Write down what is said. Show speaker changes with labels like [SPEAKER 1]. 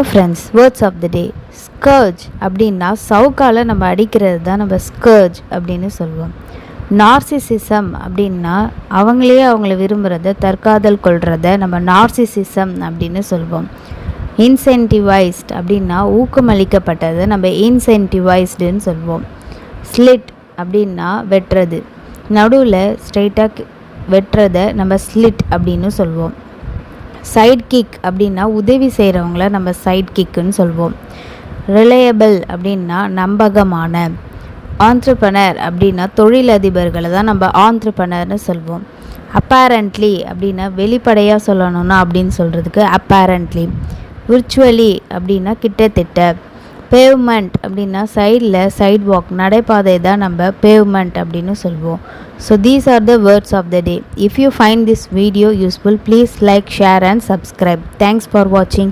[SPEAKER 1] Friends, words of the day. Scourge அப்படின்னா சவுக்கால் நம்ம அடிக்கிறது தான் நம்ம ஸ்கர்ஜ் அப்படின்னு சொல்லுவோம். நார்சிசிசம் அப்படின்னா அவங்கள விரும்புகிறத தற்காதல் கொள்கிறத நம்ம நார்சிசிசம் அப்படின்னு சொல்லுவோம். இன்சென்டிவைஸ்ட் அப்படின்னா ஊக்கமளிக்கப்பட்டதை நம்ம இன்சென்டிவைஸ்டுன்னு சொல்லுவோம். ஸ்லிட் அப்படின்னா வெட்டுறது, நடுவில் ஸ்ட்ரைட்டாக வெட்டுறதை நம்ம ஸ்லிட் அப்படின்னு சொல்லுவோம். சைட் கிக் அப்படின்னா உதவி செய்கிறவங்கள நம்ம சைட் கிக்குன்னு சொல்லுவோம். ரிலையபிள் அப்படின்னா நம்பகமான. ஆண்ட்ரப்ரனர் அப்படின்னா தொழிலதிபர்களை தான் நம்ம ஆண்ட்ரப்ரனர்னு சொல்லுவோம். அப்பேரண்ட்லி அப்படின்னா வெளிப்படையாக சொல்லணும்னா அப்படின்னு சொல்கிறதுக்கு அப்பேரண்ட்லி. விர்ச்சுவலி அப்படின்னா கிட்டத்தட்ட. பேவ்மெண்ட் அப்படின்னா சைட் வாக் நடைபாதை தான் நம்ம பேவ்மெண்ட் அப்படின்னு சொல்லுவோம். So these are the words of the day. If you find this video useful, please like, share and subscribe. Thanks for watching.